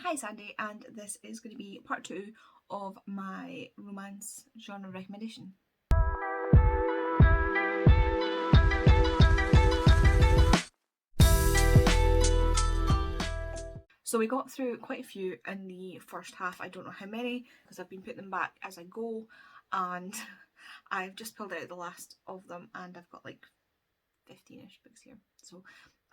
Hi Sandy, and this is going to be part 2 of my romance genre recommendation. So we got through quite a few in the first half. I don't know how many because I've been putting them back as I go, and I've just pulled out the last of them and I've got like 15ish books here. So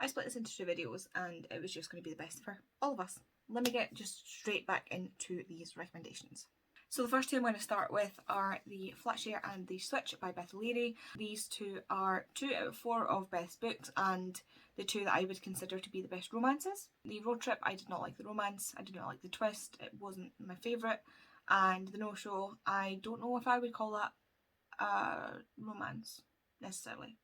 I split this into 2 videos and it was just going to be the best for all of us. Let me get just straight back into these recommendations. So the first 2 I'm going to start with are The Flatshare and The Switch by Beth O'Leary. These 2 are 2 out of 4 of Beth's books and the 2 that I would consider to be the best romances. The Road Trip, I did not like the romance, I did not like the twist, it wasn't my favourite. And The No-Show, I don't know if I would call that a romance necessarily.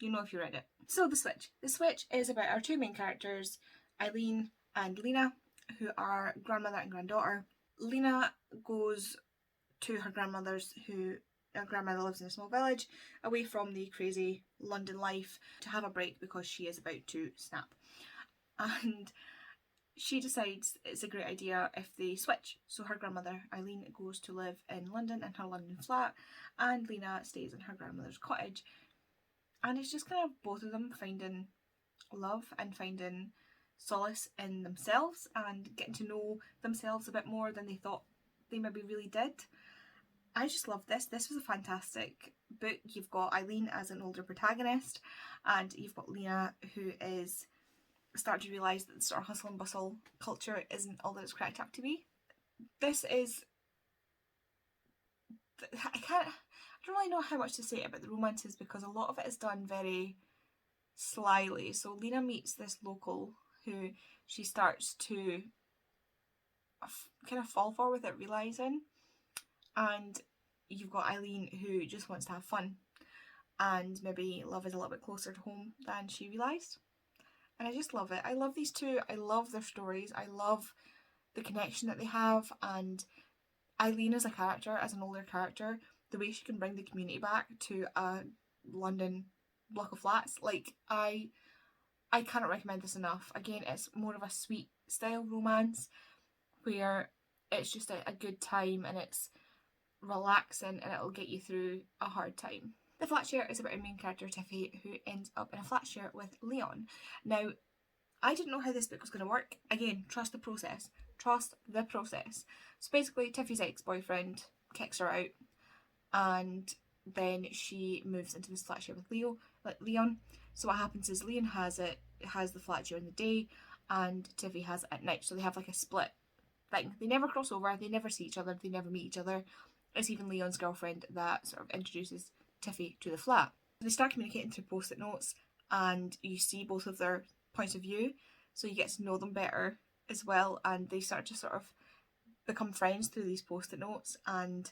You know if you read it. So The Switch. The Switch is about our 2 main characters, Eileen and Lena, who are grandmother and granddaughter. Lena goes to her grandmother's, her grandmother lives in a small village, away from the crazy London life to have a break because she is about to snap. And she decides it's a great idea if they switch. So her grandmother, Eileen, goes to live in London in her London flat and Lena stays in her grandmother's cottage. And it's just kind of both of them finding love and finding solace in themselves and getting to know themselves a bit more than they thought they maybe really did. I just love this. This was a fantastic book. You've got Eileen as an older protagonist and you've got Lena who is starting to realise that the sort of hustle and bustle culture isn't all that it's cracked up to be. This is... I don't really know how much to say about the romances because a lot of it is done very slyly. So Lena meets this local who she starts to kind of fall for without realising, and you've got Eileen who just wants to have fun and maybe love is a little bit closer to home than she realised. And I just love it. I love these 2. I love their stories. I love the connection that they have, and Eileen as a character, as an older character, the way she can bring the community back to a London block of flats, like I cannot recommend this enough. Again, it's more of a sweet style romance where it's just a good time and it's relaxing and it'll get you through a hard time. The Flatshare is about a main character, Tiffy, who ends up in a flat share with Leon. Now, I didn't know how this book was going to work. Again, trust the process. Trust the process. So basically, Tiffy's ex-boyfriend kicks her out and then she moves into this flat share with Leon. So what happens is Leon has the flat during the day and Tiffy has it at night. So they have like a split thing. They never cross over, they never see each other, they never meet each other. It's even Leon's girlfriend that sort of introduces Tiffy to the flat. They start communicating through post-it notes and you see both of their points of view. So you get to know them better as well, and they start to sort of become friends through these post-it notes. And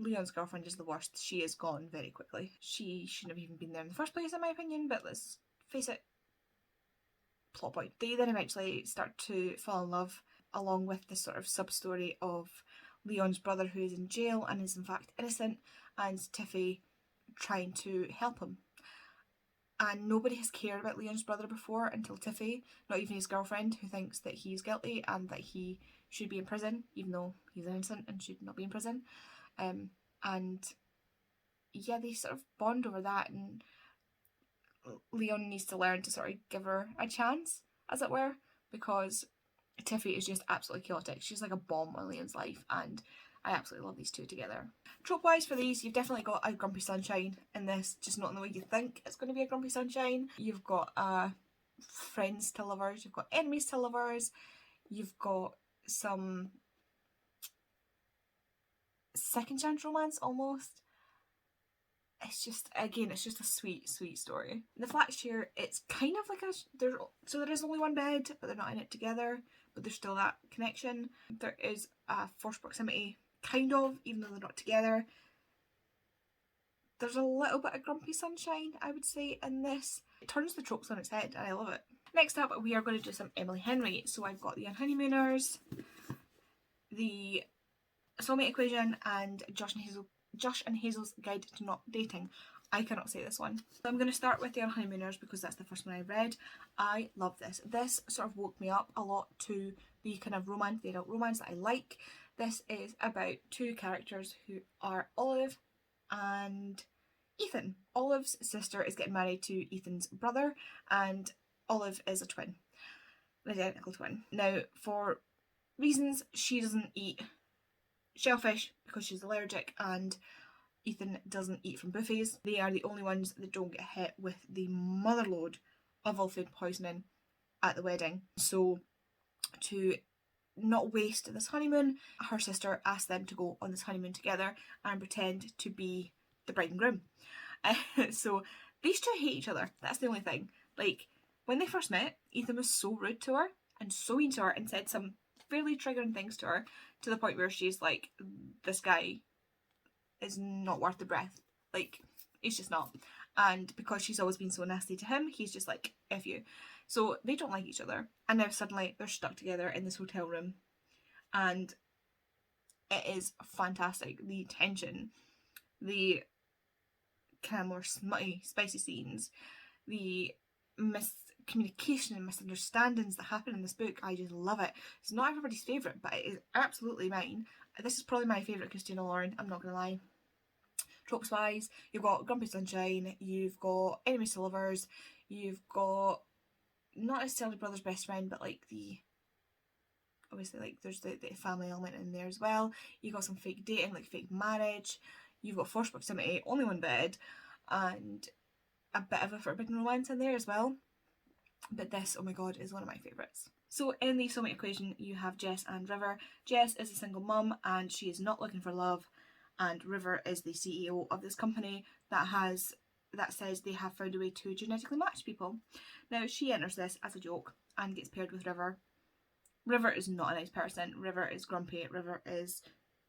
Leon's girlfriend is the worst. She is gone very quickly. She shouldn't have even been there in the first place in my opinion, but let's face it, plot point. They then eventually start to fall in love along with this sort of sub-story of Leon's brother who is in jail and is in fact innocent, and Tiffy trying to help him. And nobody has cared about Leon's brother before until Tiffy, not even his girlfriend, who thinks that he's guilty and that he should be in prison, even though he's innocent and should not be in prison. And yeah, they sort of bond over that, and Leon needs to learn to sort of give her a chance, as it were, because Tiffy is just absolutely chaotic. She's like a bomb on Leon's life, and I absolutely love these 2 together. Trope-wise for these, you've definitely got a grumpy sunshine in this, just not in the way you think it's going to be a grumpy sunshine. You've got friends to lovers, you've got enemies to lovers, you've got some second chance romance almost. It's just, again, it's just a sweet, sweet story. The Flatshare, it's kind of like there is only one bed, but they're not in it together, but there's still that connection. There is a forced proximity, kind of, even though they're not together. There's a little bit of grumpy sunshine, I would say, in this. It turns the tropes on its head, and I love it. Next up, we are going to do some Emily Henry. So I've got The Unhoneymooners, The Soulmate Equation, and Josh and Hazel's Guide to Not Dating. I cannot say this one. So I'm going to start with The Honeymooners because that's the first one I read. I love this. This sort of woke me up a lot to the kind of romance, the adult romance that I like. This is about two characters who are Olive and Ethan. Olive's sister is getting married to Ethan's brother, and Olive is a twin, an identical twin. Now, for reasons, she doesn't eat shellfish because she's allergic, and Ethan doesn't eat from buffets. They are the only ones that don't get hit with the motherload of all food poisoning at the wedding. So to not waste this honeymoon, her sister asked them to go on this honeymoon together and pretend to be the bride and groom. So these two hate each other. That's the only thing. Like, when they first met, Ethan was so rude to her and so mean to her and said some fairly triggering things to her, to the point where she's like, this guy is not worth the breath. Like, he's just not. And because she's always been so nasty to him, he's just like, F you. So they don't like each other. And now suddenly they're stuck together in this hotel room. And it is fantastic. The tension, the kind of more smutty, spicy scenes, the miscommunication and misunderstandings that happen in this book, I just love it. It's not everybody's favourite, but it is absolutely mine. This is probably my favourite Christina Lauren, I'm not going to lie. Tropes wise, you've got Grumpy Sunshine, you've got Enemies to Lovers, you've got not necessarily brother's best friend, but like the, obviously like there's the family element in there as well. You've got some fake dating, like fake marriage, you've got forced proximity, only one bed, and a bit of a forbidden romance in there as well. But this, oh my god, is one of my favourites. So in the soulmate equation, you have Jess and River. Jess is a single mum and she is not looking for love, and River is the CEO of this company that says they have found a way to genetically match people. Now, she enters this as a joke and gets paired with River. River is not a nice person. River is grumpy. River is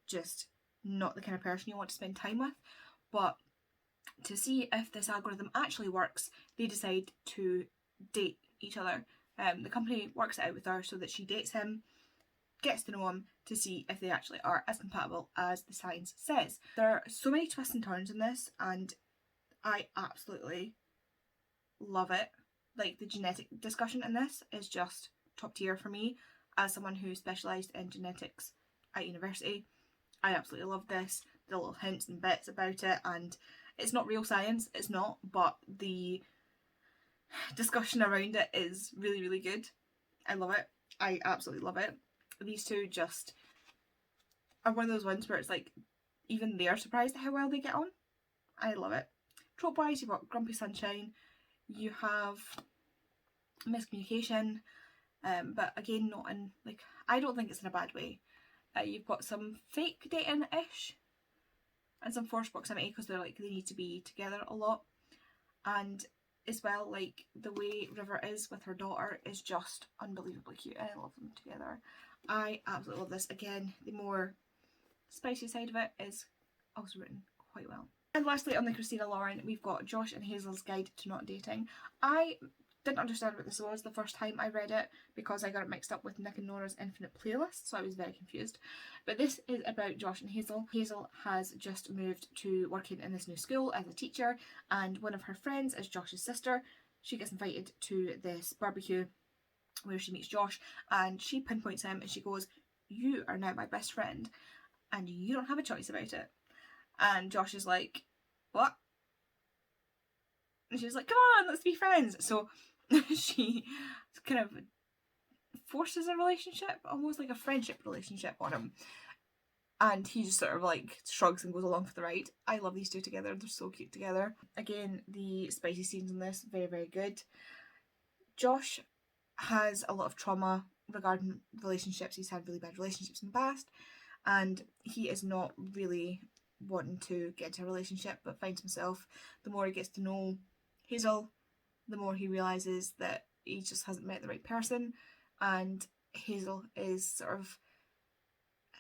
just not the kind of person you want to spend time with. But to see if this algorithm actually works, they decide to date each other. The company works it out with her so that she dates him, gets to know him, to see if they actually are as compatible as the science says. There are so many twists and turns in this, and I absolutely love it. Like, the genetic discussion in this is just top tier for me. As someone who specialised in genetics at university, I absolutely love this. The little hints and bits about it, and it's not real science, it's not, but the discussion around it is really, really good. I love it. I absolutely love it. These two just are one of those ones where it's like, even they're surprised at how well they get on. I love it. Trope wise, you've got Grumpy Sunshine, you have miscommunication, but again, not in, like, I don't think it's in a bad way. You've got some fake dating-ish and some forced proximity because they're like, they need to be together a lot. And as well, like, the way River is with her daughter is just unbelievably cute. I love them together. I absolutely love this. Again, the more spicy side of it is also written quite well. And lastly, on the Christina Lauren, we've got Josh and Hazel's Guide to Not Dating. I didn't understand what this was the first time I read it because I got it mixed up with Nick and Nora's Infinite Playlist, so I was very confused. But this is about Josh and Hazel. Hazel has just moved to working in this new school as a teacher, and one of her friends is Josh's sister. She gets invited to this barbecue where she meets Josh, and she pinpoints him and she goes, "You are now my best friend and you don't have a choice about it." And Josh is like, "What?" And she's like, "Come on, let's be friends." So she kind of forces a relationship, almost like a friendship relationship on him. And he just sort of like shrugs and goes along for the ride. I love these two together, they're so cute together. Again, the spicy scenes in this, very, very good. Josh has a lot of trauma regarding relationships. He's had really bad relationships in the past, and he is not really wanting to get into a relationship, but finds himself, the more he gets to know Hazel, the more he realises that he just hasn't met the right person, and Hazel is sort of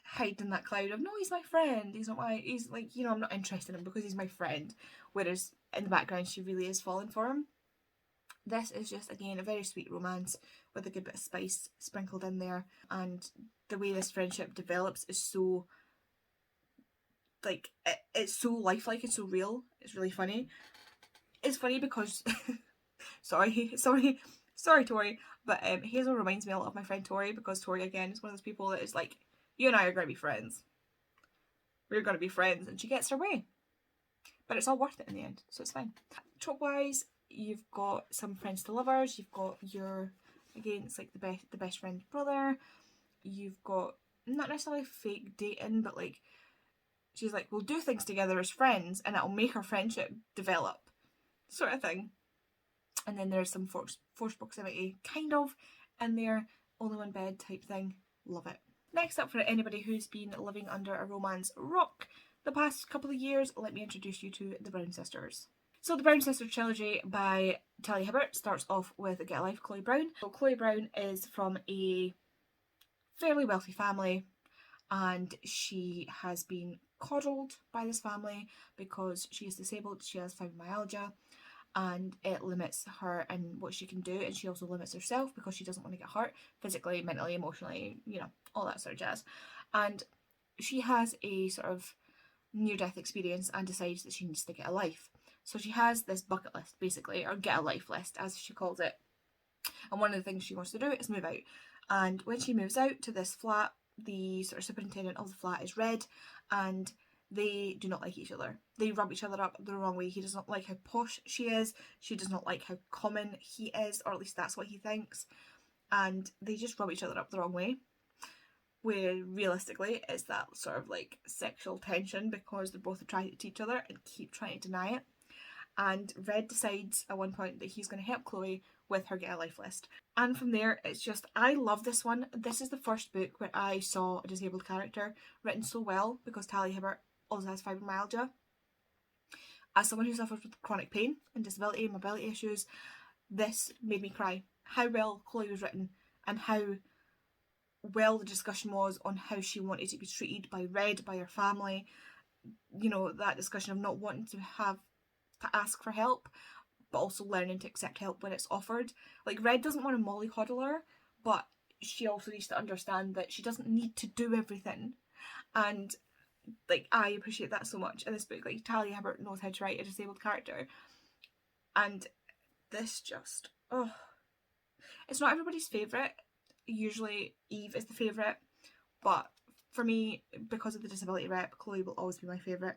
hiding in that cloud of, no, he's my friend, he's like, you know, I'm not interested in him because he's my friend, whereas in the background she really is falling for him. This is just, again, a very sweet romance with a good bit of spice sprinkled in there, and the way this friendship develops is so like, it's so lifelike and so real. It's really funny. It's funny because sorry, Tori, but Hazel reminds me a lot of my friend Tori, because Tori, again, is one of those people that is like, you and I are going to be friends. We're going to be friends, and she gets her way. But it's all worth it in the end, so it's fine. Trope-wise, you've got some friends to lovers, you've got your, again, it's like the best friend's brother, you've got, not necessarily fake dating, but like, she's like, we'll do things together as friends, and it'll make our friendship develop, sort of thing. And then there's some forced proximity, kind of, in there, only one bed type thing. Love it. Next up, for anybody who's been living under a romance rock the past couple of years, let me introduce you to the Brown Sisters. So the Brown Sister trilogy by Talia Hibbert starts off with Get a Life, Chloe Brown. So Chloe Brown is from a fairly wealthy family, and she has been coddled by this family because she is disabled. She has fibromyalgia, and it limits her in what she can do, and she also limits herself because she doesn't want to get hurt physically, mentally, emotionally, you know, all that sort of jazz. And she has a sort of near-death experience and decides that she needs to get a life. So she has this bucket list, basically, or get a life list, as she calls it. And one of the things she wants to do is move out. And when she moves out to this flat, the sort of superintendent of the flat is Red, and they do not like each other. They rub each other up the wrong way. He does not like how posh she is. She does not like how common he is, or at least that's what he thinks. And they just rub each other up the wrong way. Where realistically it's that sort of like sexual tension because they're both attracted to each other and keep trying to deny it. And Red decides at one point that he's going to help Chloe with her Get a Life list. And from there, it's just, I love this one. This is the first book where I saw a disabled character written so well, because Talia Hibbert also has fibromyalgia. As someone who suffers with chronic pain and disability and mobility issues, this made me cry. How well Chloe was written, and how well the discussion was on how she wanted to be treated by Red, by her family. You know, that discussion of not wanting to ask for help, but also learning to accept help when it's offered. Like, Red doesn't want to mollycoddle her, but she also needs to understand that she doesn't need to do everything. And like, I appreciate that so much in this book. Like, Talia Hibbert knows how to write a disabled character, and this just, oh, it's not everybody's favourite. Usually Eve is the favourite, but for me, because of the disability rep, Chloe will always be my favourite.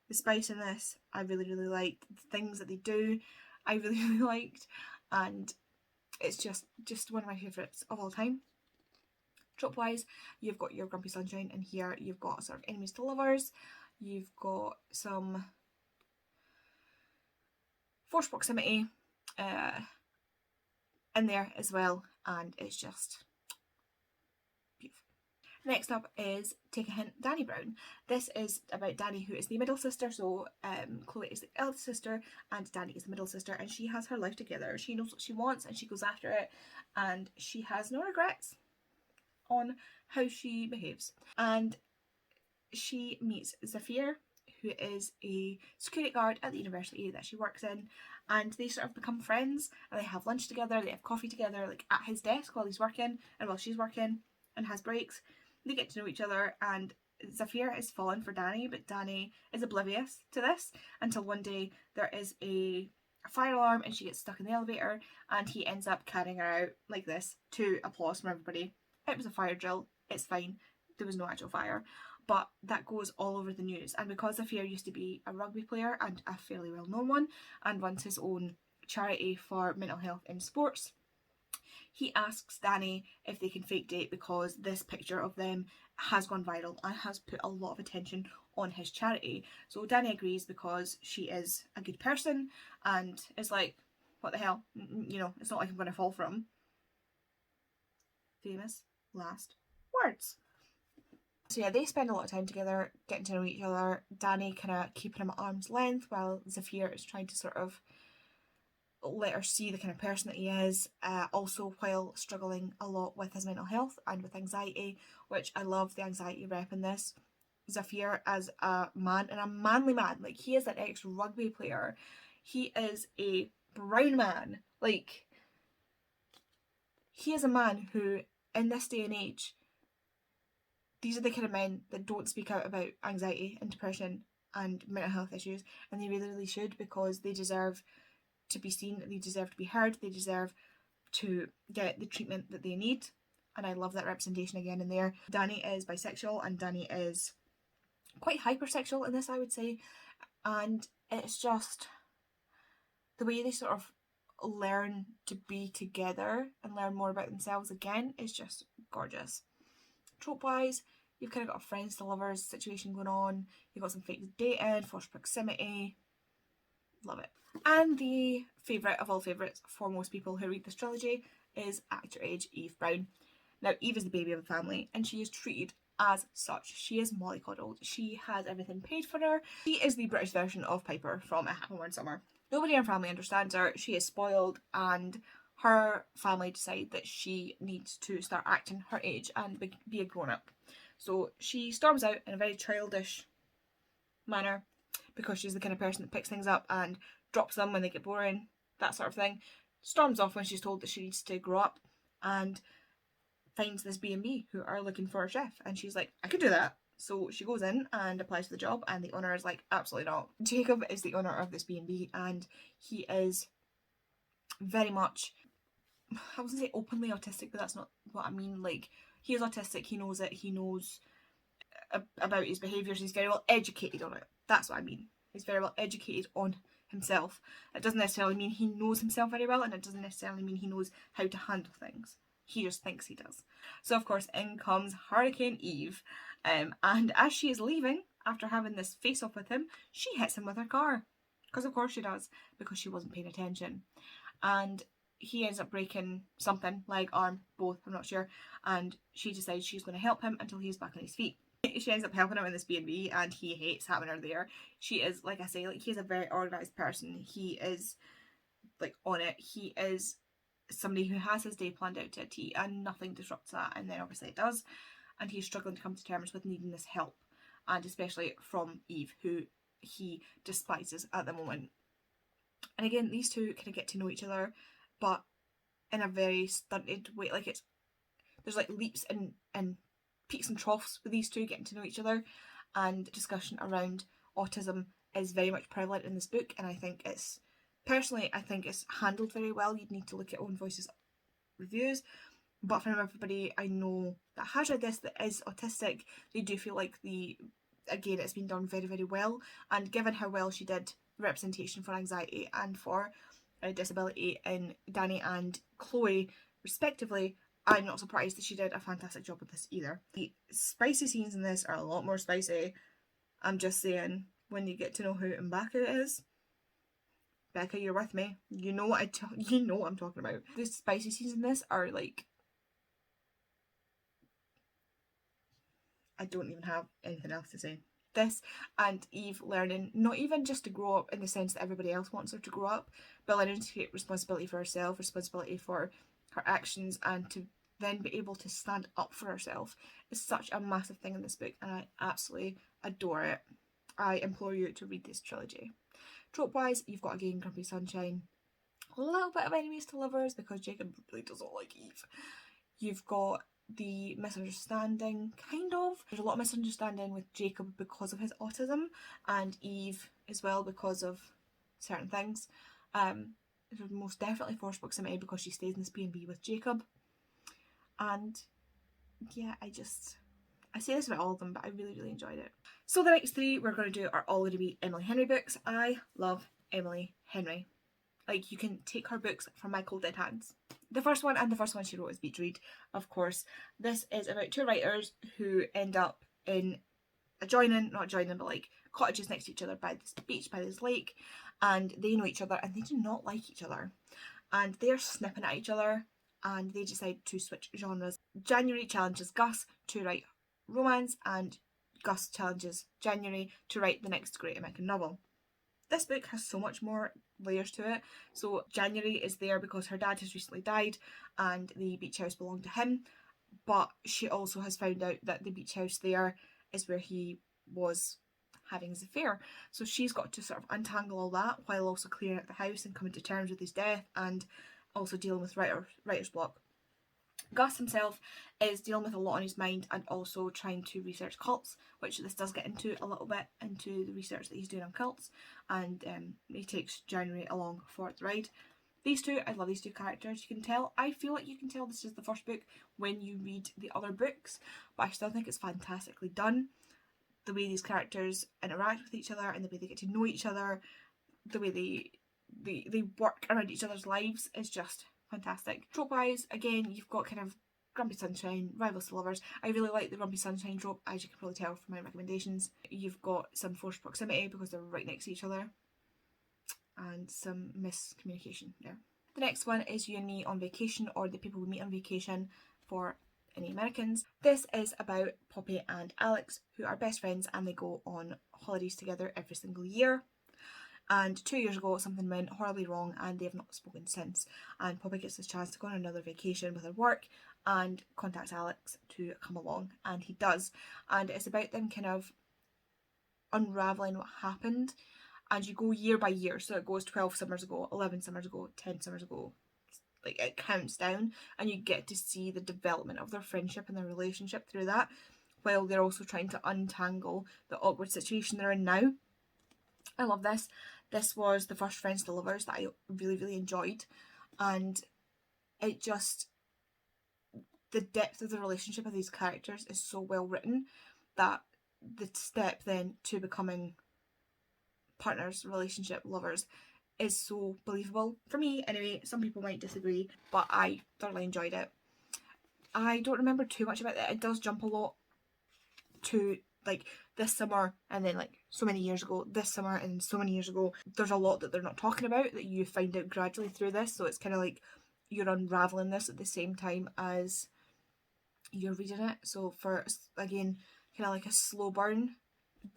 The spice in this, I really, really liked. The things that they do, I really, really liked. And it's just one of my favourites of all time. Trope-wise, you've got your Grumpy Sunshine, and here you've got sort of enemies to lovers. You've got some forced proximity in there as well, and it's just beautiful. Next up is Take a Hint, Dani Brown. This is about Dani, who is the middle sister. So Chloe is the eldest sister and Dani is the middle sister, and she has her life together. She knows what she wants and she goes after it, and she has no regrets on how she behaves. And she meets Zafir, who is a security guard at the university that she works in, and they sort of become friends, and they have lunch together, they have coffee together, like at his desk while he's working and while she's working, and has breaks. They get to know each other, and Zafir has fallen for Dani, but Dani is oblivious to this until one day there is a fire alarm and she gets stuck in the elevator, and he ends up carrying her out like this to applause from everybody. It was a fire drill, it's fine, there was no actual fire. But that goes all over the news, and because Zafir used to be a rugby player, and a fairly well known one, and runs his own charity for mental health in sports, he asks Dani if they can fake date because this picture of them has gone viral and has put a lot of attention on his charity. So Dani agrees because she is a good person and is like, what the hell, you know, it's not like I'm going to fall from. Famous last words. So yeah, they spend a lot of time together, getting to know each other. Dani kind of keeping him at arm's length while Zafir is trying to sort of let her see the kind of person that he is, also while struggling a lot with his mental health and with anxiety, which I love the anxiety rep in this. Zafir as a man, and a manly man, like he is an ex-rugby player, he is a brown man, like he is a man who in this day and age these are the kind of men that don't speak out about anxiety and depression and mental health issues, and they really, really should, because they deserve to be seen, they deserve to be heard, they deserve to get the treatment that they need. And I love that representation again in there. Danny is bisexual, and Danny is quite hypersexual in this, I would say, and it's just the way they sort of learn to be together and learn more about themselves again is just gorgeous. Trope-wise, you've kind of got a friends to lovers situation going on, you've got some fake dating, forced proximity, love it. And the favourite of all favourites for most people who read this trilogy is Act Your Age, Eve Brown. Now, Eve is the baby of the family, and she is treated as such. She is mollycoddled. She has everything paid for her. She is the British version of Piper from It Happened One Summer. Nobody in her family understands her. She is spoiled, and her family decide that she needs to start acting her age and be a grown-up. So she storms out in a very childish manner, because she's the kind of person that picks things up and drops them when they get boring, that sort of thing. Storms off when she's told that she needs to grow up, and finds this B&B who are looking for a chef, and she's like, I could do that. So she goes in and applies for the job, and the owner is like, absolutely not. Jacob is the owner of this B&B, and he is very much, I wasn't say openly autistic, but that's not what I mean. Like, he is autistic, he knows it, he knows about his behaviours, he's very well educated on it. That's what I mean. He's very well educated on himself. It doesn't necessarily mean he knows himself very well, and it doesn't necessarily mean he knows how to handle things. He just thinks he does. So of course in comes Hurricane Eve, and as she is leaving after having this face off with him, she hits him with her car, because of course she does, because she wasn't paying attention, and he ends up breaking something, leg, arm, both, I'm not sure, and she decides she's going to help him until he's back on his feet. She ends up helping him in this B&B, and he hates having her there. She is, like I say, like, he's a very organised person. He is like on it. He is somebody who has his day planned out to a T, and nothing disrupts that, and then obviously it does, and he's struggling to come to terms with needing this help, and especially from Eve, who he despises at the moment. And again, these two kind of get to know each other, but in a very stunted way. Like, there's like leaps and peaks and troughs with these two getting to know each other, and discussion around autism is very much prevalent in this book, and I think it's handled very well. You'd need to look at Own Voices reviews, but from everybody I know that has read this that is autistic, they do feel like it's been done very, very well, and given how well she did the representation for anxiety and for disability in Danny and Chloe respectively, I'm not surprised that she did a fantastic job with this either. The spicy scenes in this are a lot more spicy. I'm just saying, when you get to know who Mbaka is, Becca, you're with me. You know what I'm talking about. The spicy scenes in this are like, I don't even have anything else to say. This and Eve learning not even just to grow up in the sense that everybody else wants her to grow up, but learning to take responsibility for herself, responsibility for her actions, and to then be able to stand up for herself is such a massive thing in this book, and I absolutely adore it. I implore you to read this trilogy. Trope-wise, you've got again Grumpy Sunshine, a little bit of enemies to lovers because Jacob really doesn't like Eve. You've got the misunderstanding, kind of. There's a lot of misunderstanding with Jacob because of his autism, and Eve as well because of certain things. There's most definitely forced proximity because she stays in this B&B with Jacob. And yeah, I say this about all of them, but I really, really enjoyed it. So the next three we're going to do are all going to be Emily Henry books. I love Emily Henry. Like, you can take her books from my cold dead hands. The first one she wrote is Beach Read, of course. This is about two writers who end up in not joining, but like cottages next to each other by this beach, by this lake, and they know each other and they do not like each other. And they're snipping at each other, and they decide to switch genres. January challenges Gus to write romance, and Gus challenges January to write the next great American novel. This book has so much more layers to it. So January is there because her dad has recently died and the beach house belonged to him, but she also has found out that the beach house there is where he was having his affair. So she's got to sort of untangle all that while also clearing out the house and coming to terms with his death, and also dealing with writer's block. Gus himself is dealing with a lot on his mind and also trying to research cults, which this does get into a little bit, into the research that he's doing on cults, and he takes January along for the ride. These two, I love these two characters. You can tell, I feel like you can tell this is the first book when you read the other books, but I still think it's fantastically done. The way these characters interact with each other and the way they get to know each other, the way they work around each other's lives is just fantastic. Trope-wise, again, you've got kind of Grumpy Sunshine, Rivals to Lovers. I really like the Grumpy Sunshine trope, as you can probably tell from my recommendations. You've got some forced proximity because they're right next to each other, and some miscommunication there. The next one is You and Me on Vacation, or The People We Meet on Vacation for any Americans. This is about Poppy and Alex, who are best friends, and they go on holidays together every single year. And 2 years ago something went horribly wrong and they have not spoken since, and Poppy gets this chance to go on another vacation with her work and contacts Alex to come along, and he does, and it's about them kind of unravelling what happened. And you go year by year, so it goes 12 summers ago, 11 summers ago, 10 summers ago, like it counts down, and you get to see the development of their friendship and their relationship through that, while they're also trying to untangle the awkward situation they're in now. I love this. This was the first Friends to Lovers that I really, really enjoyed, and it just, the depth of the relationship of these characters is so well written that the step then to becoming partners, relationship, lovers is so believable. For me, anyway. Some people might disagree, but I thoroughly enjoyed it. I don't remember too much about it. It does jump a lot to like this summer and then like so many years ago, this summer and so many years ago. There's a lot that they're not talking about that you find out gradually through this, so it's kind of like you're unraveling this at the same time as you're reading it. So for, again, kind of like a slow burn,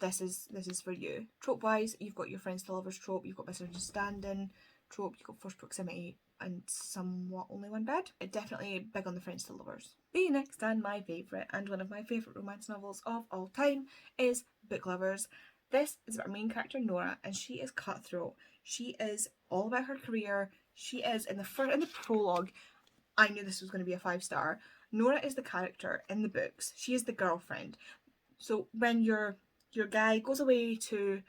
this is for you. Trope wise, you've got your Friends to Lovers trope, you've got misunderstanding trope, you've got forced proximity, and somewhat only one bed. Definitely big on the Friends to Lovers. The next and my favourite, and one of my favourite romance novels of all time, is Book Lovers. This is about our main character Nora, and she is cutthroat. She is all about her career. She is in the prologue. I knew this was going to be a 5-star. Nora is the character in the books. She is the girlfriend. So when your guy goes away to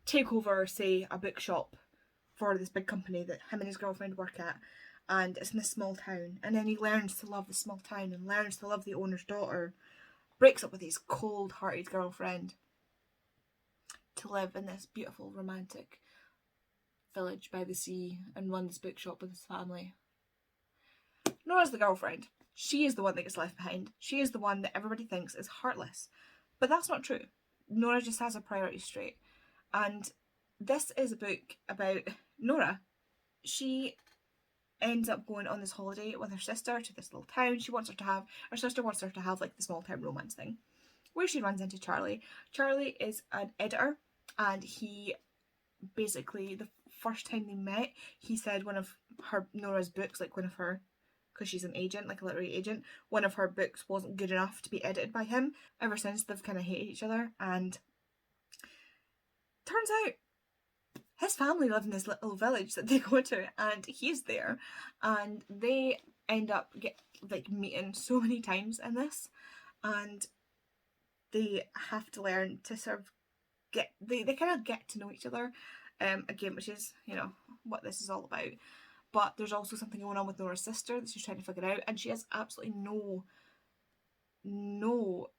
take over, say, a bookshop for this big company that him and his girlfriend work at, and it's in this small town, and then he learns to love the small town and learns to love the owner's daughter, breaks up with his cold-hearted girlfriend to live in this beautiful romantic village by the sea and run this bookshop with his family. Nora's the girlfriend. She is the one that gets left behind. She is the one that everybody thinks is heartless. But that's not true. Nora just has her priorities straight. And this is a book about Nora. She ends up going on this holiday with her sister to this little town. Her sister wants her to have like the small town romance thing, where she runs into Charlie. Charlie is an editor, and he basically, the first time they met, he said one of Nora's books, like one of her, because she's an agent, like a literary agent, one of her books wasn't good enough to be edited by him. Ever since, they've kind of hated each other, and turns out his family live in this little village that they go to, and he's there, and they end up meeting so many times in this, and they have to learn to sort of they kind of get to know each other, again, which is, you know, what this is all about. But there's also something going on with Nora's sister that she's trying to figure out, and she has absolutely no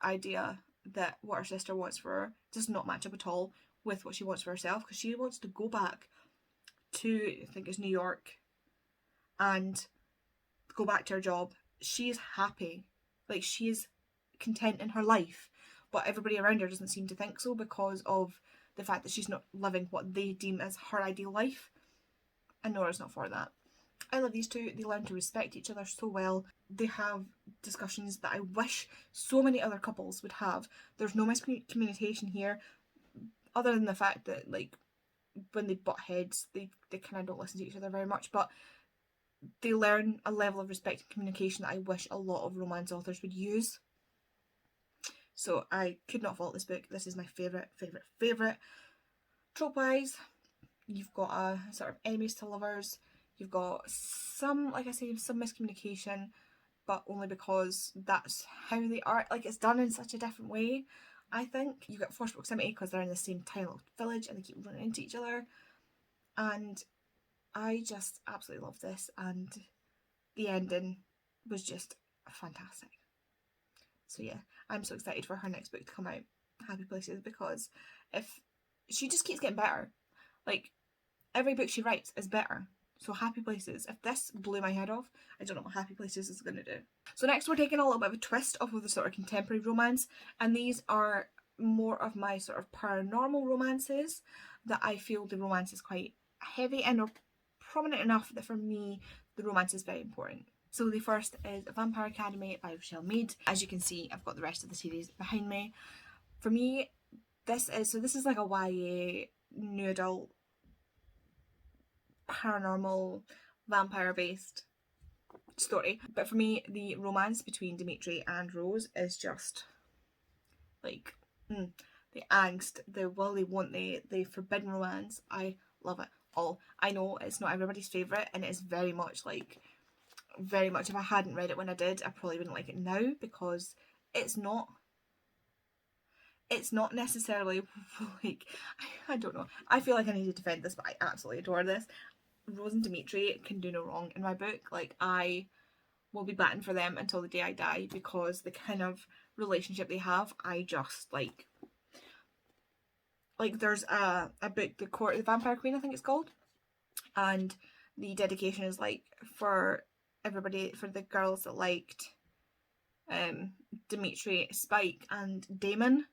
idea that what her sister wants for her does not match up at all with what she wants for herself, because she wants to go back to, I think it's New York, and go back to her job. She's happy, like she's content in her life, but everybody around her doesn't seem to think so, because of the fact that she's not living what they deem as her ideal life, and Nora's not for that. I love these two. They learn to respect each other so well. They have discussions that I wish so many other couples would have. There's no miscommunication here, other than the fact that, like, when they butt heads, they kind of don't listen to each other very much, but they learn a level of respect and communication that I wish a lot of romance authors would use. So I could not fault this book. This is my favourite. Trope-wise, you've got a sort of enemies to lovers. You've got some, like I say, some miscommunication. but only because that's how they are. Like, it's done in such a different way. I think you get forced proximity because they're in the same tiny little village and they keep running into each other, and I just absolutely love this, and the ending was just fantastic. So yeah, I'm so excited for her next book to come out, Happy Places, because if she just keeps getting better, like every book she writes is better. So Happy Places, if this blew my head off, I don't know what Happy Places is going to do. So next we're taking a little bit of a twist off of the sort of contemporary romance, and these are more of my sort of paranormal romances that I feel the romance is quite heavy and are prominent enough that for me the romance is very important. So the first is Vampire Academy by Rochelle Mead. As you can see, I've got the rest of the series behind me. For me, this is like a YA new adult paranormal vampire based story, but for me the romance between Dimitri and Rose is just like the angst, the will they won't they, the forbidden romance. I love it all. I know it's not everybody's favourite, and it's very much if I hadn't read it when I did, I probably wouldn't like it now, because it's not necessarily like, I don't know, I feel like I need to defend this, but I absolutely adore this. Rose and Dimitri can do no wrong in my book. Like, I will be batting for them until the day I die, because the kind of relationship they have, I just like there's a book, The Court of the Vampire Queen, I think it's called, and the dedication is like for everybody, for the girls that liked Dimitri, Spike and Damon.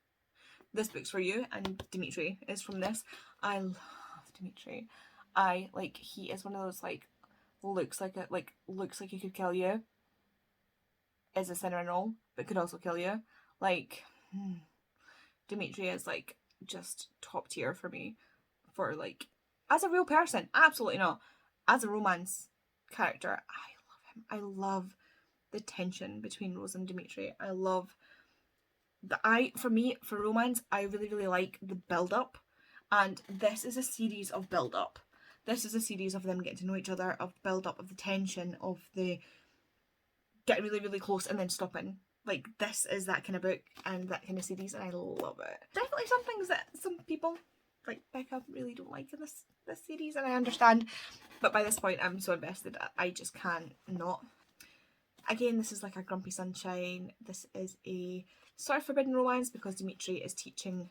This book's for you, and Dimitri is from this. I love Dimitri. He is one of those looks like he could kill you, is a sinner and all, but could also kill you. Dimitri is just top tier for me, for as a real person, absolutely not. As a romance character, I love him. I love the tension between Rose and Dimitri. I love for romance, I really, really like the build up, and this is a series of build up. This is a series of them getting to know each other, of build up, of the tension, of the getting really, really close and then stopping. This is that kind of book and that kind of series, and I love it. Definitely some things that some people like Becca really don't like in this series, and I understand, but by this point I'm so invested I just can't not. Again, this is like a Grumpy Sunshine. This is a sort of forbidden romance because Dimitri is teaching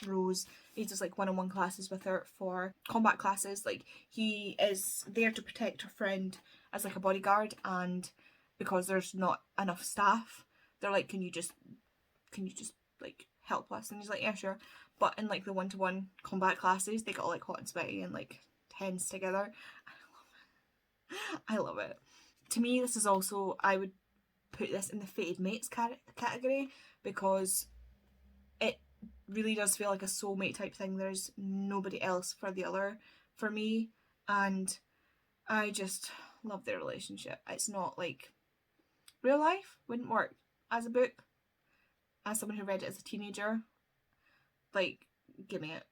Rose. He does one-on-one classes with her for combat classes. He is there to protect her friend as a bodyguard, and because there's not enough staff, they're like, can you just help us? And he's like, yeah, sure. But in the one-to-one combat classes, they got all hot and sweaty and tense together. I love it. To me, this is also, I would put this in the fated mates category, because it really does feel like a soulmate type thing. There's nobody else for the other for me, and I just love their relationship. It's not real life wouldn't work as a book. As someone who read it as a teenager, give me it.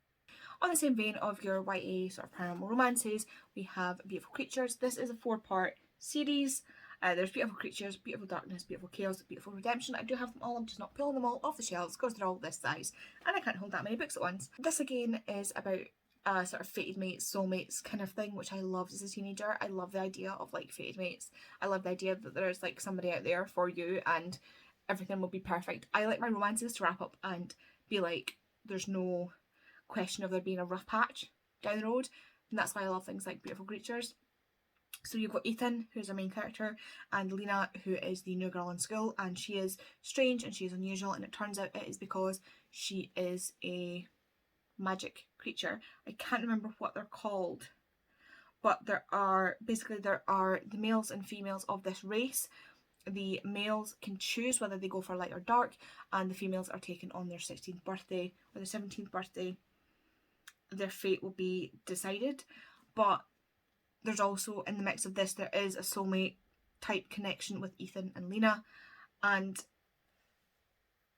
On the same vein of your YA sort of paranormal romances, we have Beautiful Creatures. This is a 4-part series. There's Beautiful Creatures, Beautiful Darkness, Beautiful Chaos, Beautiful Redemption. I do have them all, I'm just not pulling them all off the shelves because they're all this size and I can't hold that many books at once. This again is about a sort of fated mates, soulmates kind of thing, which I loved as a teenager. I love the idea of fated mates. I love the idea that there's somebody out there for you and everything will be perfect. I like my romances to wrap up and be there's no question of there being a rough patch down the road, and that's why I love things like Beautiful Creatures. So you've got Ethan, who's our main character, and Lena, who is the new girl in school, and she is strange and she is unusual, and it turns out it is because she is a magic creature. I can't remember what they're called, but there are the males and females of this race. The males can choose whether they go for light or dark, and the females are taken on their 16th birthday or their 17th birthday. Their fate will be decided, but there's also, in the mix of this, there is a soulmate type connection with Ethan and Lena, and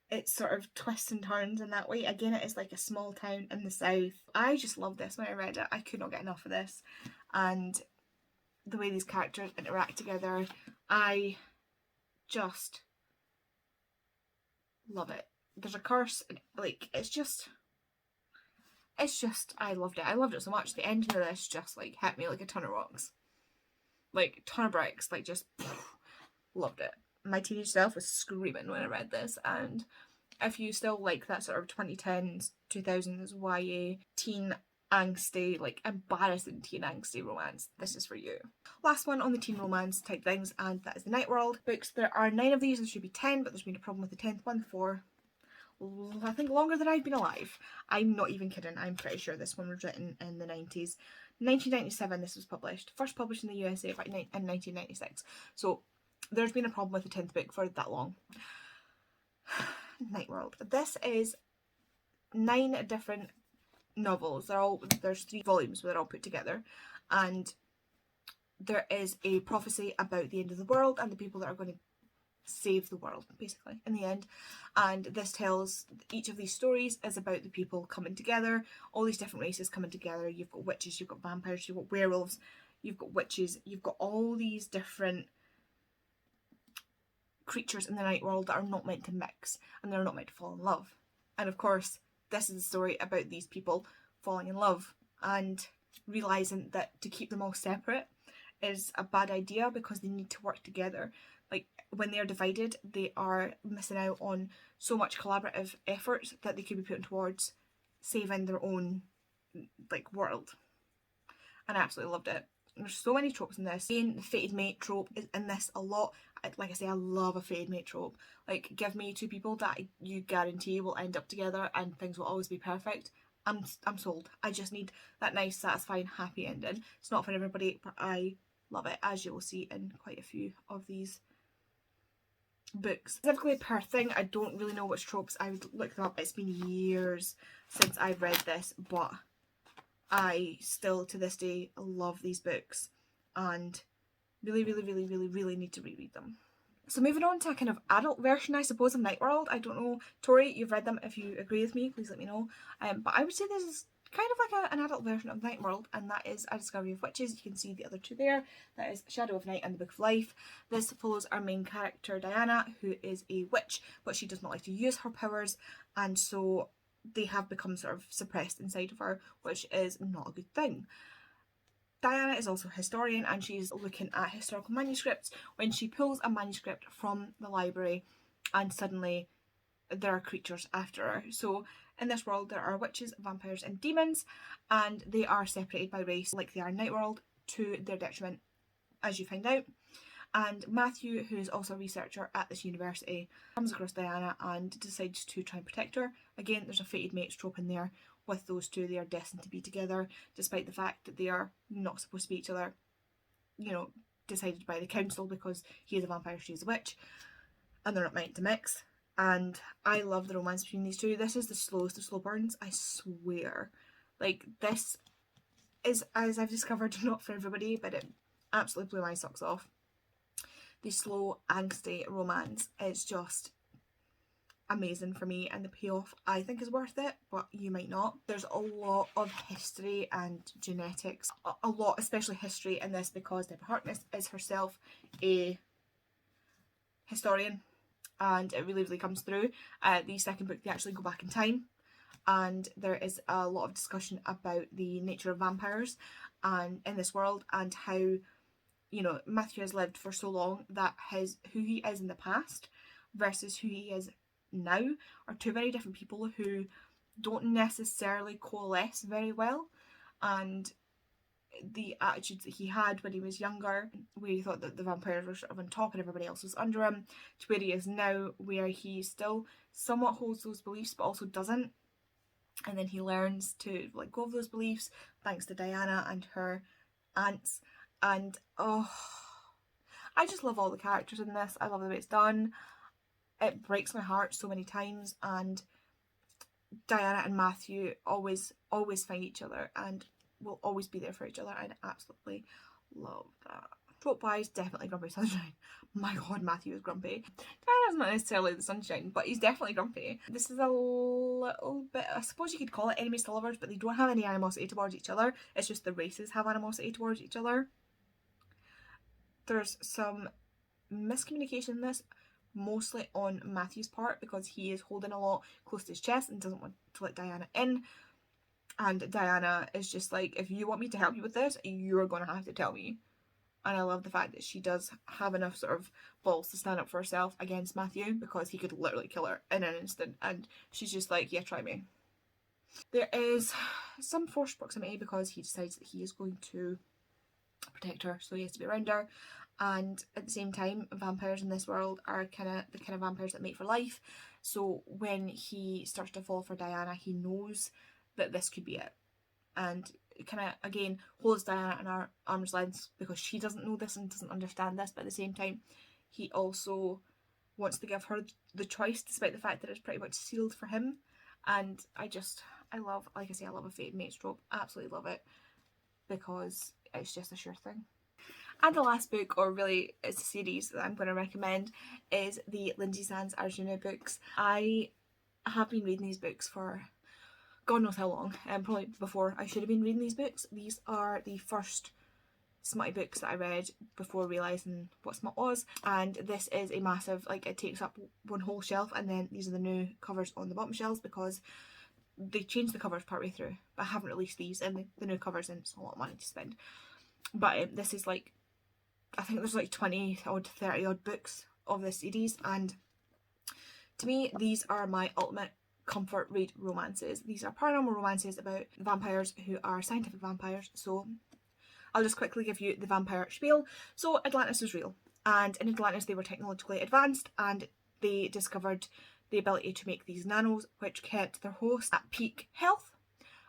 it sort of twists and turns in that way. Again, it is a small town in the south. I just loved this when I read it. I could not get enough of this, and the way these characters interact together, I just love it. There's a curse, and like it's just I loved it. I loved it so much. The ending of this just like hit me like a ton of rocks, like ton of bricks, like just loved it. My teenage self was screaming when I read this, and if you still like that sort of 2010s, 2000s YA teen angsty, like embarrassing teen angsty romance, this is for you. Last one on the teen romance type things, and that is the Night World books. There are 9 of these. There should be 10, but there's been a problem with the 10th one for, I think, longer than I've been alive. I'm not even kidding. I'm pretty sure this one was written in the 90s. 1997 this was published. First published in the USA in 1996. So there's been a problem with the 10th book for that long. Night World. This is 9 different novels. There's 3 volumes where they're all put together, and there is a prophecy about the end of the world and the people that are going to save the world, basically, in the end. And this tells, each of these stories is about the people coming together, all these different races coming together. You've got witches, you've got vampires, you've got werewolves, you've got witches, you've got all these different creatures in the night world that are not meant to mix, and they're not meant to fall in love. And of course, this is a story about these people falling in love and realising that to keep them all separate is a bad idea, because they need to work together. Like, when they're divided, they are missing out on so much collaborative effort that they could be putting towards saving their own, like, world. And I absolutely loved it. There's so many tropes in this. Again, the fated mate trope is in this a lot. Like I say, I love a fated mate trope. Like, give me 2 people that you guarantee will end up together and things will always be perfect. I'm sold. I just need that nice, satisfying, happy ending. It's not for everybody, but I love it, as you will see in quite a few of these books. Specifically per thing, I don't really know which tropes. I would look them up. It's been years since I've read this, but I still to this day love these books and really need to reread them. So moving on to a kind of adult version, I suppose, of Night World. I don't know, Tori, you've read them. If you agree with me, please let me know. But I would say this is kind of like an adult version of Night World, and that is A Discovery of Witches. You can see the other 2 there. That is Shadow of Night and the Book of Life. This follows our main character, Diana, who is a witch, but she does not like to use her powers, and so they have become sort of suppressed inside of her, which is not a good thing. Diana is also a historian, and she's looking at historical manuscripts when she pulls a manuscript from the library, and suddenly there are creatures after her. So in this world there are witches, vampires and demons, and they are separated by race like they are in Night World, to their detriment, as you find out. And Matthew, who is also a researcher at this university, comes across Diana and decides to try and protect her. Again, there's a fated mates trope in there. With those 2, they are destined to be together, despite the fact that they are not supposed to be each other, you know, decided by the council, because he is a vampire, she is a witch, and they're not meant to mix. And I love the romance between these 2. This is the slowest of slow burns, I swear. Like, this is, as I've discovered, not for everybody, but it absolutely blew my socks off. The slow, angsty romance is just amazing for me, and the payoff I think is worth it, but you might not. There's a lot of history and genetics, a lot, especially history in this, because Deborah Harkness is herself a historian, and it really comes through. The second book, they actually go back in time, and there is a lot of discussion about the nature of vampires and in this world, and how, you know, Matthew has lived for so long that who he is in the past versus who he is now are 2 very different people who don't necessarily coalesce very well. And the attitudes that he had when he was younger, where he thought that the vampires were sort of on top and everybody else was under him, to where he is now, where he still somewhat holds those beliefs but also doesn't. And then he learns to let go of those beliefs thanks to Diana and her aunts. And oh, I just love all the characters in this. I love the way it's done. It breaks my heart so many times, and Diana and Matthew always find each other and will always be there for each other, and I absolutely love that. Trope wise, definitely Grumpy Sunshine. My god, Matthew is grumpy. Diana's not necessarily the sunshine, but he's definitely grumpy. This is a little bit, I suppose you could call it enemies to lovers, but they don't have any animosity towards each other. It's just the races have animosity towards each other. There's some miscommunication in this. mostly on Matthew's part because he is holding a lot close to his chest and doesn't want to let Diana in. And Diana is just like, if you want me to help you with this, you're going to have to tell me. And I love the fact that she does have enough sort of balls to stand up for herself against Matthew, because he could literally kill her in an instant. And she's just like, yeah, try me. There is some forced proximity because he decides that he is going to protect her, so he has to be around her. And at the same time, vampires in this world are the kind of vampires that mate for life. So when he starts to fall for Diana, he knows that this could be it. And kind of, again, holds Diana in our arm's length because she doesn't know this and doesn't understand this, but at the same time, he also wants to give her the choice, despite the fact that it's pretty much sealed for him. And I love, like I say, I love a fated mate trope. Absolutely love it, because it's just a sure thing. And the last book, or really it's a series that I'm going to recommend, is the Lindsay Sands Arjuna books. I have been reading these books for God knows how long, probably before I should have been reading these books. These are the first smutty books that I read before realising what smut was, and this is a massive, like, it takes up one whole shelf, and then these are the new covers on the bottom shelves because they changed the covers partway through, but I haven't released these and the new covers, and it's a lot of money to spend. But this is like, I think there's like 20 odd, 30 odd books of this series, and to me these are my ultimate comfort read romances. These are paranormal romances about vampires who are scientific vampires. So I'll just quickly give you the vampire spiel. So Atlantis is real, and in Atlantis they were technologically advanced, and they discovered the ability to make these nanos which kept their host at peak health,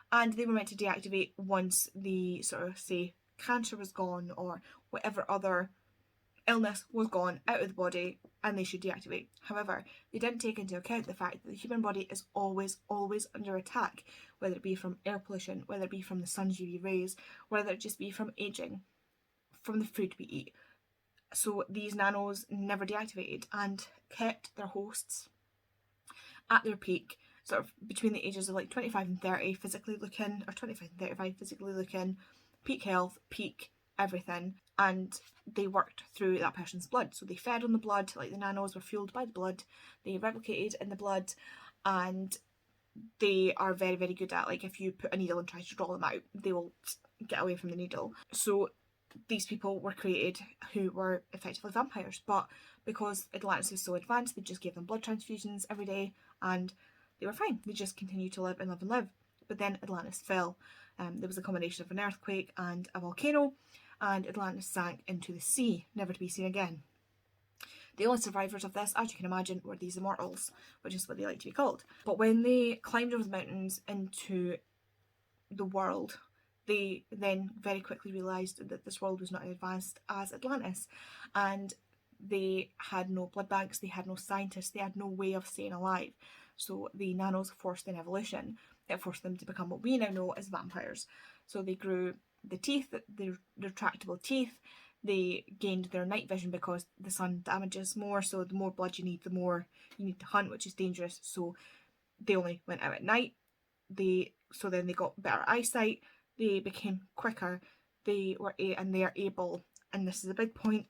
and they were meant to deactivate once the sort of, say, cancer was gone or whatever other illness was gone out of the body, and they should deactivate. However, they didn't take into account the fact that the human body is always under attack, whether it be from air pollution, whether it be from the sun's UV rays, whether it just be from aging, from the food we eat. So these nanos never deactivated and kept their hosts at their peak, sort of between the ages of like 25 and 30 physically looking, or 25 and 35 physically looking, peak health, peak everything, and they worked through that person's blood. So they fed on the blood, like the nanos were fueled by the blood, they replicated in the blood, and they are very, very good at, like, if you put a needle and try to draw them out, they will get away from the needle. So these people were created who were effectively vampires, but because Atlantis is so advanced, they just gave them blood transfusions every day and they were fine. They just continued to live and live and live. But then Atlantis fell. There was a combination of an earthquake and a volcano, and Atlantis sank into the sea, never to be seen again. The only survivors of this, as you can imagine, were these immortals, which is what they like to be called. But when they climbed over the mountains into the world, they then very quickly realised that this world was not as advanced as Atlantis, and they had no blood banks, they had no scientists, they had no way of staying alive. So the nanos forced an evolution. It forced them to become what we now know as vampires. So they grew the teeth, the retractable teeth. They gained their night vision because the sun damages more, so the more blood you need, the more you need to hunt, which is dangerous. So they only went out at night. So then they got better eyesight. They became quicker. They are able, and this is a big point,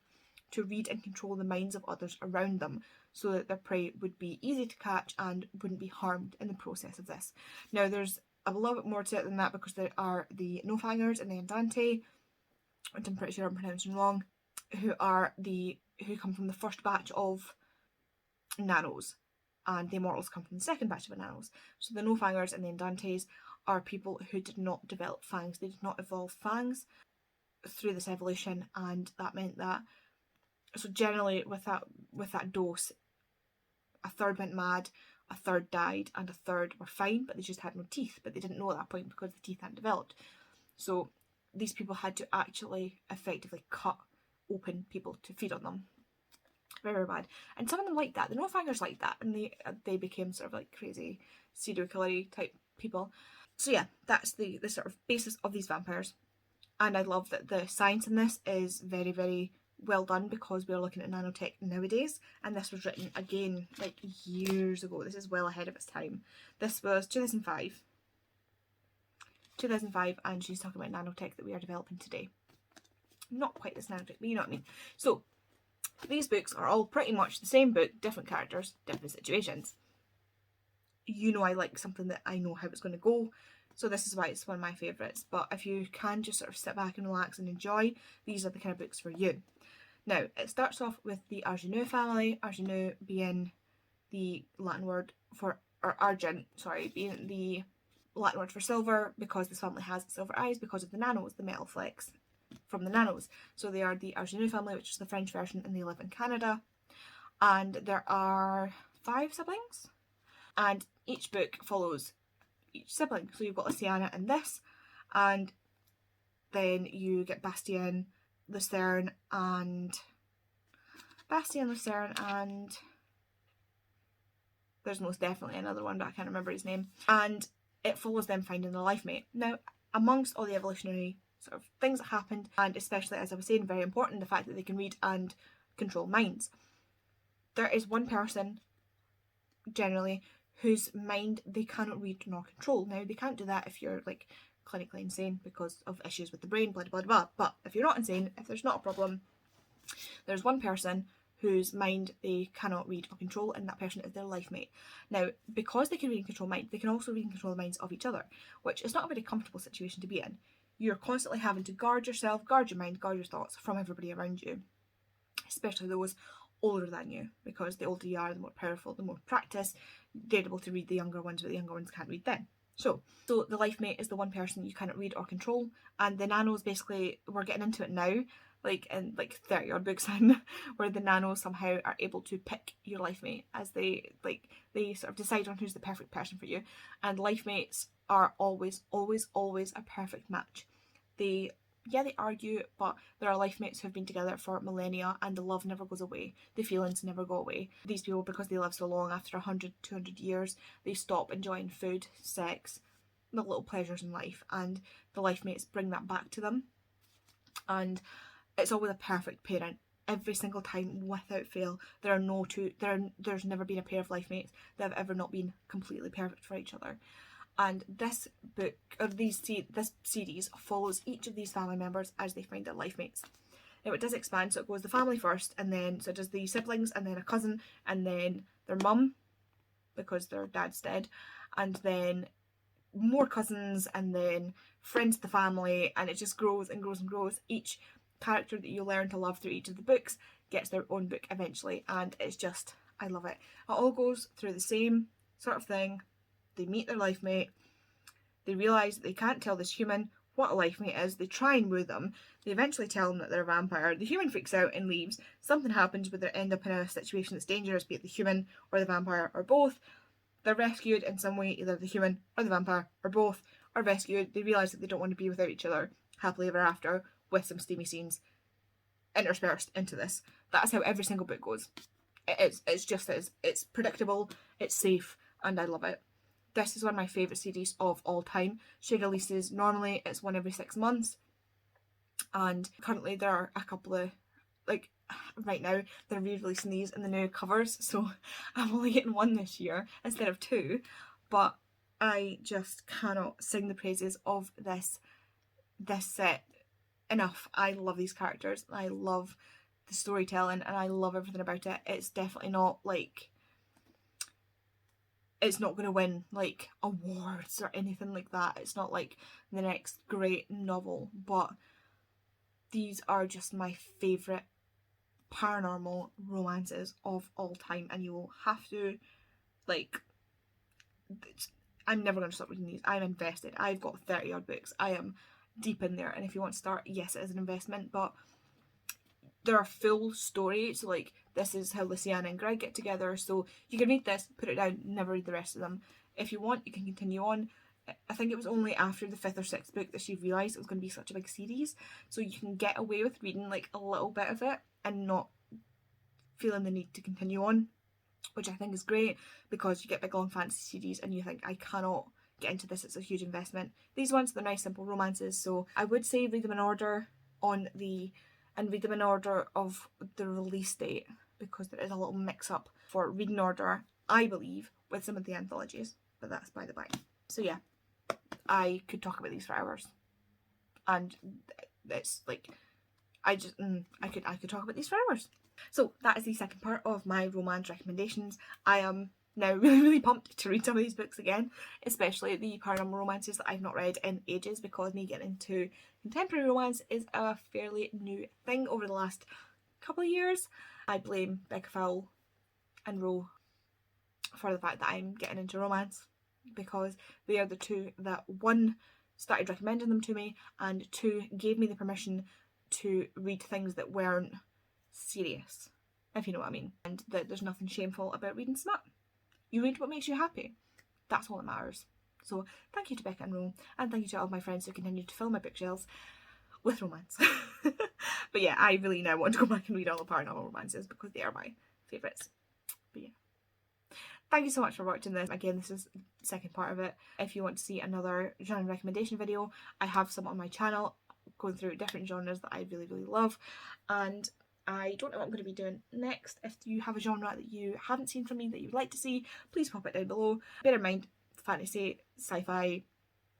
to read and control the minds of others around them, so that their prey would be easy to catch and wouldn't be harmed in the process of this. Now there's a little bit more to it than that, because there are the no-fangers and the andante, which I'm pretty sure I'm pronouncing wrong, who come from the first batch of nanos, and the immortals come from the second batch of nanos. So the no-fangers and the andantes are people who did not develop fangs. They did not evolve fangs through this evolution, and that meant that, so generally with that dose, a third went mad, a third died, and a third were fine, but they just had no teeth. But they didn't know at that point because the teeth hadn't developed. So these people had to actually effectively cut open people to feed on them. Very, very bad. And some of them like that. The no-fangers like that, and they became sort of like crazy serial killer type people. So yeah, that's the sort of basis of these vampires. And I love that the science in this is very, very well done, because we're looking at nanotech nowadays, and this was written again like years ago. This is well ahead of its time. This was 2005, and she's talking about nanotech that we are developing today. Not quite this nanotech, but you know what I mean. So These books are all pretty much the same book, different characters, different situations. You know I like something that I know how it's going to go, so this is why it's one of my favourites. But if you can just sort of sit back and relax and enjoy, these are the kind of books for you. Now, it starts off with the Argenu family, Argenu being the Latin word for, or argent, sorry, being the Latin word for silver, because this family has silver eyes because of the nanos, the metal flecks from the nanos. So they are the Argenu family, which is the French version, and they live in Canada. And there are 5 siblings, and each book follows each sibling. So you've got Luciana in this, and then you get Bastien, Lucerne, and there's most definitely another one, but I can't remember his name. And it follows them finding a life mate. Now, amongst all the evolutionary sort of things that happened, and especially, as I was saying, very important, the fact that they can read and control minds, there is one person, generally, whose mind they cannot read nor control. Now, they can't do that if you're, like, clinically insane because of issues with the brain, blah, blah, blah. But if you're not insane, if there's not a problem, there's one person whose mind they cannot read or control, and that person is their life mate. Now, because they can read and control mind, they can also read and control the minds of each other, which is not a very comfortable situation to be in. You're constantly having to guard yourself, guard your mind, guard your thoughts from everybody around you, especially those older than you, because the older you are, the more powerful, the more practice, they're able to read the younger ones, but the younger ones can't read them. So the life mate is the one person you cannot read or control, and the nanos, basically, we're getting into it now, like in like 30 odd books in, where the nanos somehow are able to pick your life mate, as they sort of decide on who's the perfect person for you. And life mates are always a perfect match. They argue, but there are life mates who have been together for millennia, and the love never goes away, the feelings never go away. These people, because they live so long, after 100, 200 years, they stop enjoying food, sex, the little pleasures in life, and the life mates bring that back to them. And it's always a perfect pairing every single time, without fail. There's never been a pair of life mates that have ever not been completely perfect for each other. And this book, or this series, follows each of these family members as they find their life mates. Now, it does expand, so it goes the family first, and then so it does the siblings, and then a cousin, and then their mum, because their dad's dead, and then more cousins, and then friends of the family, and it just grows and grows and grows. Each character that you learn to love through each of the books gets their own book eventually, and it's just, I love it. It all goes through the same sort of thing. They meet their life mate, they realise that they can't tell this human what a life mate is, they try and woo them, they eventually tell them that they're a vampire, the human freaks out and leaves, something happens where they end up in a situation that's dangerous, be it the human or the vampire or both. They're rescued in some way, either the human or the vampire or both are rescued. They realise that they don't want to be without each other, happily ever after, with some steamy scenes interspersed into this. That's how every single book goes. It's predictable, it's safe, and I love it. This is one of my favourite series of all time. She releases, normally it's one every 6 months, and currently there are a couple of, like, right now they're re-releasing these in the new covers, so I'm only getting one this year instead of 2, but I just cannot sing the praises of this set enough. I love these characters, I love the storytelling, and I love everything about it. It's definitely not like, it's not going to win like awards or anything like that. It's not like the next great novel, but these are just my favourite paranormal romances of all time, and you will have to, like, I'm never going to stop reading these. I'm invested. I've got 30 odd books. I am deep in there, and if you want to start, yes, it is an investment, but there are full stories. So, like, this is how Luciana and Greg get together, so you can read this, put it down, never read the rest of them. If you want, you can continue on. I think it was only after the 5th or 6th book that she realised it was going to be such a big series, so you can get away with reading like a little bit of it and not feeling the need to continue on, which I think is great, because you get big long fantasy series and you think, I cannot get into this, it's a huge investment. These ones, they're nice simple romances, so I would say read them in order read them in order of the release date, because there is a little mix up for reading order, I believe, with some of the anthologies, but that's by the by. So yeah, I could talk about these for hours, and it's like, I could talk about these for hours. So that is the second part of my romance recommendations. I am now really pumped to read some of these books again, especially the paranormal romances that I've not read in ages, because me getting into contemporary romance is a fairly new thing over the last couple of years. I blame Becca Fowle and Roe for the fact that I'm getting into romance, because they are the two that, one, started recommending them to me, and two, gave me the permission to read things that weren't serious, if you know what I mean, and that there's nothing shameful about reading smut. You read what makes you happy. That's all that matters. So thank you to Becca and Ro, and thank you to all my friends who continue to fill my bookshelves with romance. But yeah, I really now want to go back and read all the paranormal romances because they are my favourites. But yeah, thank you so much for watching this. Again, this is the second part of it. If you want to see another genre recommendation video, I have some on my channel going through different genres that I really, really love. And I don't know what I'm going to be doing next. If you have a genre that you haven't seen from me that you'd like to see, please pop it down below. Bear in mind, fantasy, sci-fi,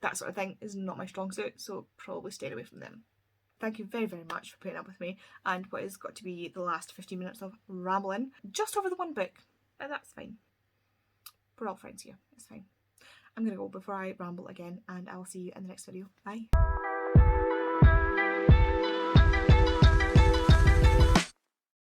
that sort of thing is not my strong suit, so probably stay away from them. Thank you very, very much for putting up with me and what has got to be the last 15 minutes of rambling just over the one book, but that's fine. We're all friends here, it's fine. I'm going to go before I ramble again, and I'll see you in the next video. Bye.